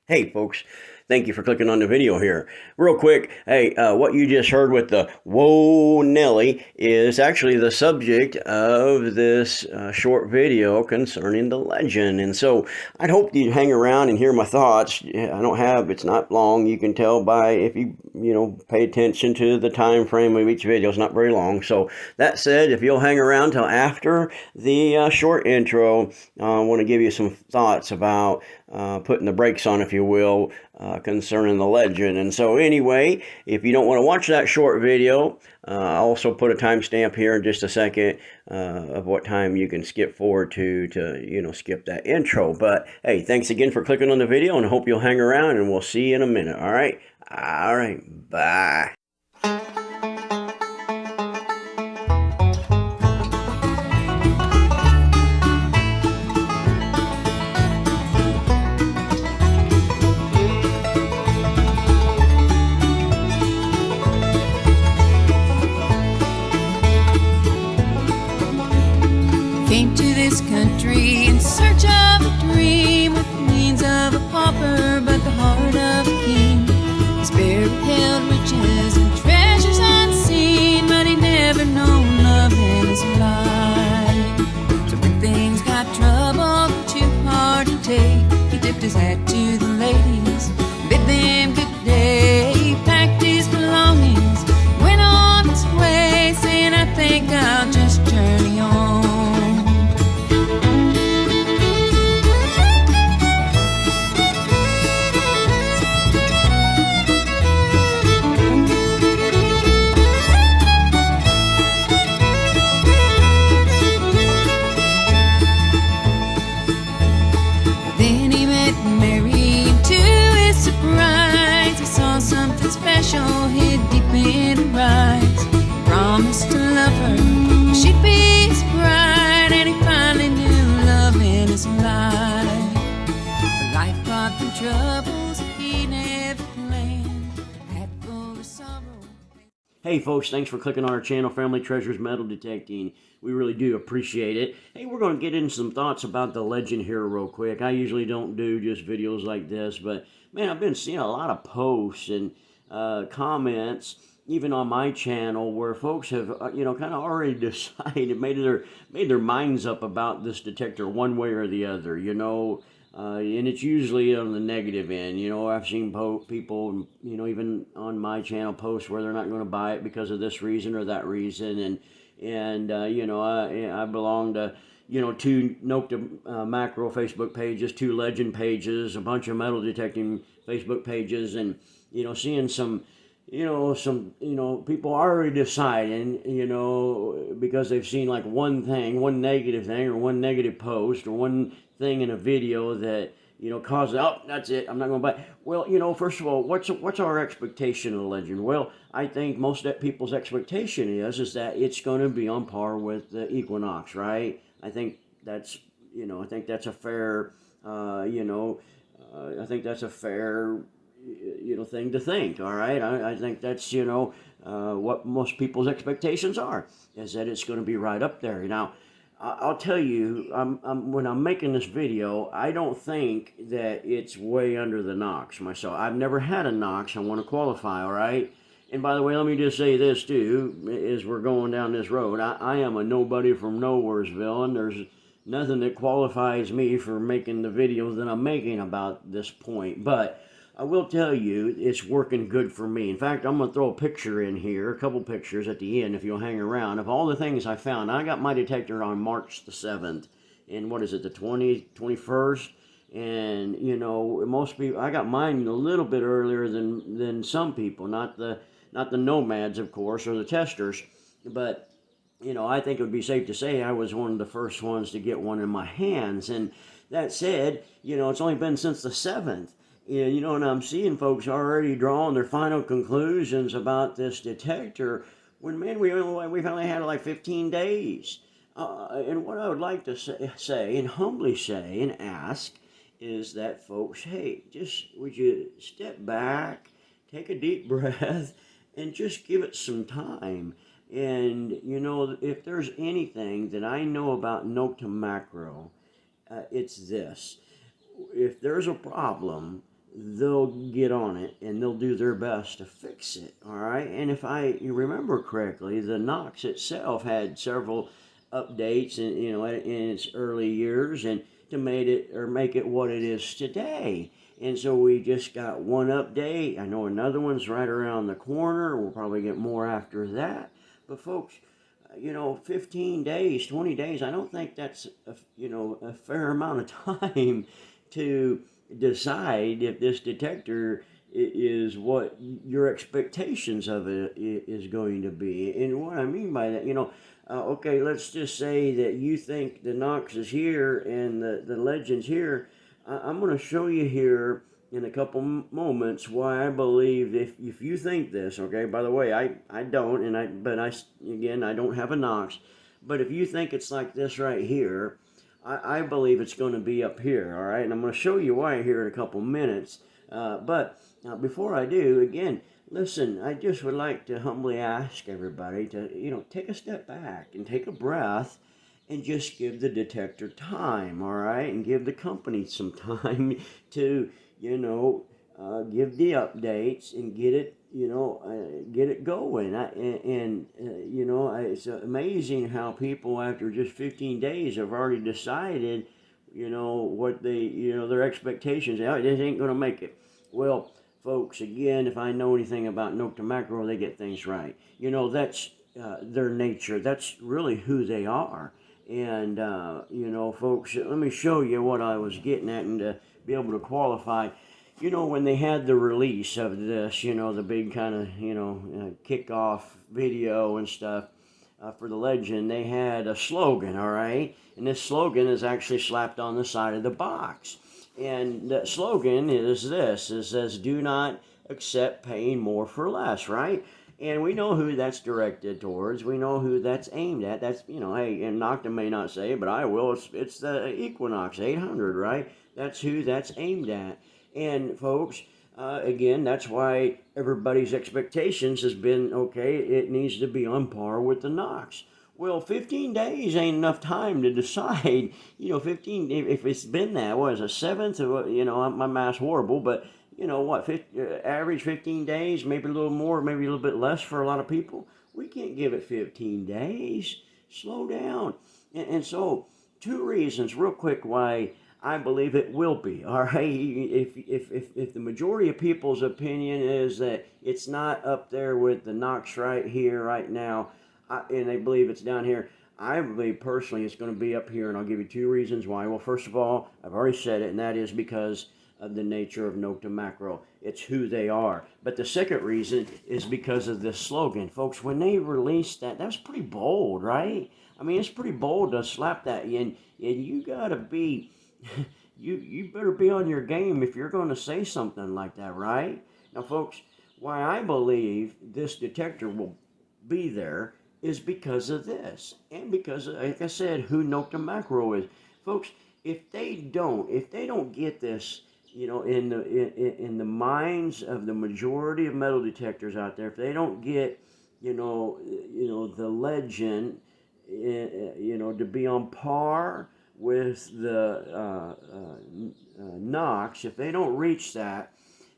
Hey folks, thank you for clicking on the video here. Real quick, hey, what you just heard with the "Whoa Nelly" is actually the subject of this short video concerning the legend. And so I'd hope you'd hang around and hear my thoughts. It's not long. You can tell by if you pay attention to the time frame of each video. It's not very long. So that said, if you'll hang around till after the short intro, I want to give you some thoughts about putting the brakes on, if you will, concerning the legend. And so anyway, if you don't want to watch that short video, I'll also put a timestamp here in just a second of what time you can skip forward to skip that intro. But hey, thanks again for clicking on the video, and I hope you'll hang around, and we'll see you in a minute. All right, bye. Came to this country in search of a dream, with the means of a pauper but the heart of a king. His spirit held riches and treasures unseen, but he never known love in his life. So when things got troubled and too hard to take, he tipped his hat to the ladies, bid them good day. He packed his belongings, went on his way, saying, I think I'll just journey on. Then he met Mary, and to his surprise, he saw something special hid deep in her eyes. He promised to love her, she'd be his bride, and he finally knew love in his life. But life brought them troubles he never planned, had full of sorrow. Hey folks, thanks for clicking on our channel, Family Treasures Metal Detecting. We really do appreciate it. Hey, we're going to get into some thoughts about the legend here real quick. I usually don't do just videos like this, but man, I've been seeing a lot of posts and comments, even on my channel, where folks have, kind of already decided, made their minds up about this detector one way or the other, and it's usually on the negative end. I've seen people, even on my channel, post where they're not going to buy it because of this reason or that reason, and I belong to, two Nokta Macro Facebook pages, two legend pages, a bunch of metal detecting Facebook pages, and seeing some people already deciding, because they've seen like one negative thing, or one negative post, or one thing in a video that, causes, oh, that's it, I'm not going to buy it. Well, first of all, what's our expectation of the legend? Well, I think most of people's expectation is that it's going to be on par with the Equinox, right? I think that's a fair, thing to think. All right, I think that's what most people's expectations are, is that it's going to be right up there. Now, I'll tell you, when I'm making this video, I don't think that it's way under the Knox myself. I've never had a Knox. I want to qualify. All right. And by the way, let me just say this too, as we're going down this road, I am a nobody from Nowheresville, and there's nothing that qualifies me for making the videos that I'm making about this point. But I will tell you, it's working good for me. In fact, I'm going to throw a picture in here, a couple pictures at the end if you'll hang around, of all the things I found. I got my detector on March the 7th, and what is it, the 21st? And, most people, I got mine a little bit earlier than some people, not the nomads, of course, or the testers, but I think it would be safe to say I was one of the first ones to get one in my hands. And that said, it's only been since the 7th. And I'm seeing folks already drawing their final conclusions about this detector, when, man, we've only had like 15 days. And what I would like to say and humbly say and ask is that, folks, hey, just would you step back, take a deep breath, and just give it some time. And, if there's anything that I know about Nokta Makro, it's this. If there's a problem, they'll get on it and they'll do their best to fix it. All right. And if I remember correctly, the Knox itself had several updates in its early years and to make it what it is today. And so we just got one update. I know another one's right around the corner. We'll probably get more after that. But folks, 15 days, 20 days, I don't think that's a fair amount of time to decide if this detector is what your expectations of it is going to be. And what I mean by that, okay, let's just say that you think the Knox is here and the Legend's here. I'm going to show you here in a couple moments why I believe if you think this, okay, by the way, I don't, again, I don't have a Knox, but if you think it's like this right here, I believe it's going to be up here, all right? And I'm going to show you why here in a couple minutes. But before I do, again, listen, I just would like to humbly ask everybody to, take a step back and take a breath and just give the detector time, all right? And give the company some time to, give the updates and get it, get it going. It's amazing how people after just 15 days have already decided, what their expectations are. This ain't going to make it. Well, folks, again, if I know anything about Nokta Makro, they get things right. That's their nature. That's really who they are. And, folks, let me show you what I was getting at and to be able to qualify. When they had the release of this, the big kind of, kickoff video and stuff for the Legend, they had a slogan, all right? And this slogan is actually slapped on the side of the box. And the slogan is this. It says, do not accept paying more for less, right? And we know who that's directed towards. We know who that's aimed at. That's, hey, and Nokta may not say it, but I will. It's the Equinox 800, right? That's who that's aimed at. And folks, again, that's why everybody's expectations has been, okay, it needs to be on par with the Knox. Well, 15 days ain't enough time to decide, 15, if it's been that, what is it, 7th, my math's horrible, but, average 15 days, maybe a little more, maybe a little bit less for a lot of people. We can't give it 15 days. Slow down. And so, 2 reasons, real quick, why I believe it will be. All right, if the majority of people's opinion is that it's not up there with the Knox right here, right now, and they believe it's down here, I believe personally it's going to be up here, and I'll give you 2 reasons why. Well, first of all, I've already said it, and that is because of the nature of Nokta Makro. It's who they are. But the second reason is because of this slogan. Folks, when they released that was pretty bold, right? I mean, it's pretty bold to slap that, and you got to be... you better be on your game if you're going to say something like that, right? Now, folks, why I believe this detector will be there is because of this, and because, like I said, who Nokta Makro is. Folks, if they don't get this, in the minds of the majority of metal detectors out there, if they don't get, the Legend, to be on par with the Knox, if they don't reach that,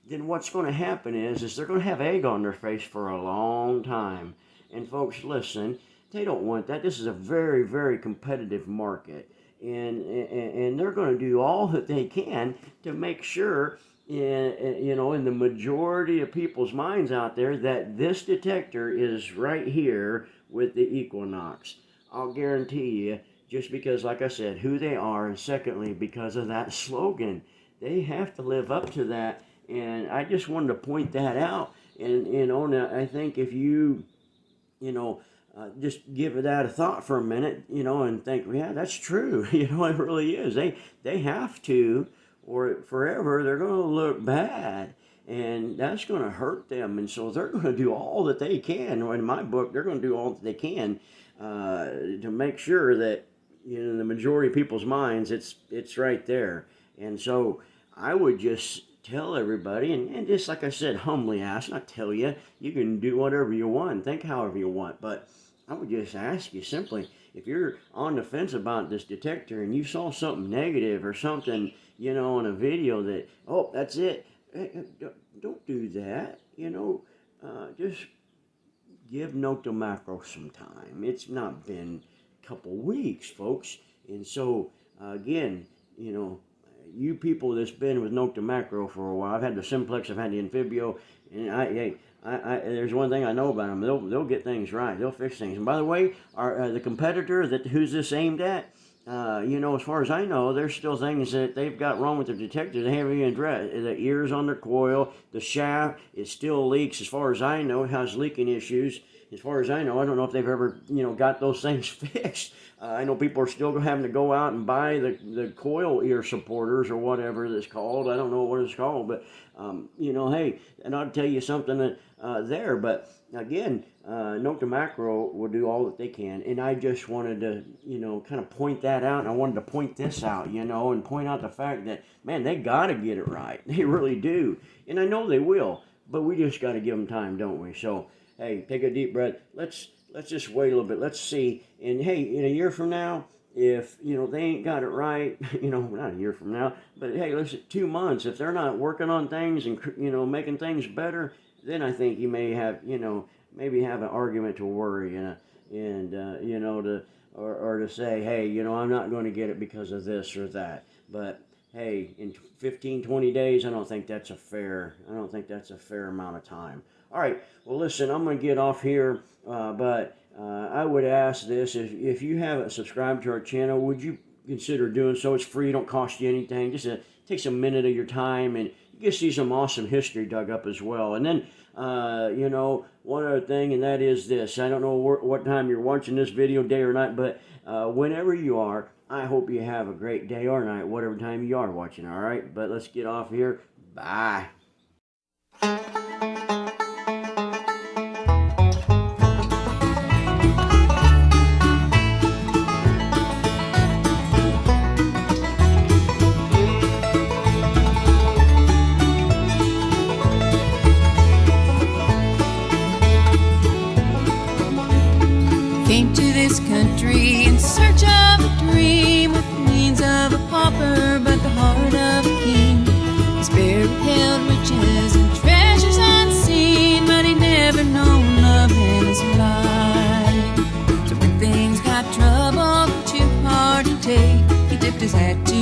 then what's going to happen is they're going to have egg on their face for a long time. And folks, listen, they don't want that. This is a very, very competitive market. And they're going to do all that they can to make sure, in the majority of people's minds out there, that this detector is right here with the Equinox. I'll guarantee you, just because, like I said, who they are, and secondly, because of that slogan, they have to live up to that. And I just wanted to point that out. And, I think if you, just give that a thought for a minute, and think, yeah, that's true. It really is. They have to, or forever, they're going to look bad. And that's going to hurt them. And so they're going to do all that they can. In my book, they're going to do all that they can to make sure that, in the majority of people's minds, it's right there. And so I would just tell everybody, and just like I said, humbly ask, not tell you, you can do whatever you want, think however you want, but I would just ask you simply, if you're on the fence about this detector and you saw something negative or something, in a video that, oh, that's it, don't do that. Just give Nokta Makro some time. It's not been a couple weeks, folks. And so, again, you people that's been with Nokta Makro for a while, I've had the Simplex, I've had the Amphibio, and there's one thing I know about them. They'll get things right. They'll fix things. And by the way, the competitor who's this aimed at, as far as I know, there's still things that they've got wrong with their detector. They haven't even addressed. The ears on their coil, the shaft, it still leaks. As far as I know, it has leaking issues. As far as I know, I don't know if they've ever, got those things fixed. I know people are still having to go out and buy the coil ear supporters or whatever it's called. I don't know what it's called, but, hey, and I'll tell you something there. But again, Nokta Makro will do all that they can. And I just wanted to, kind of point that out. And I wanted to point this out, and point out the fact that, man, they got to get it right. They really do. And I know they will. But we just got to give them time, don't we? So, hey, take a deep breath. Let's just wait a little bit. Let's see. And hey, in a year from now, if they ain't got it right, not a year from now, but hey, listen, 2 months. If they're not working on things and making things better, then I think you may have maybe have an argument to worry or to say, hey, I'm not going to get it because of this or that. But hey, in 15, 20 days, I don't think that's a fair amount of time. All right, well, listen, I'm going to get off here, but I would ask this. If you haven't subscribed to our channel, would you consider doing so? It's free, don't cost you anything. Just takes a minute of your time, and you can see some awesome history dug up as well. And then, one other thing, and that is this. I don't know what time you're watching this video, day or night, but whenever you are, I hope you have a great day or night, whatever time you are watching, all right? But let's get off here. Bye. Came to this country in search of a dream, with the means of a pauper but the heart of a king. His spirit held riches and treasures unseen, but he'd never known love in his life. So when things got troubled and too hard to take, he dipped his hat to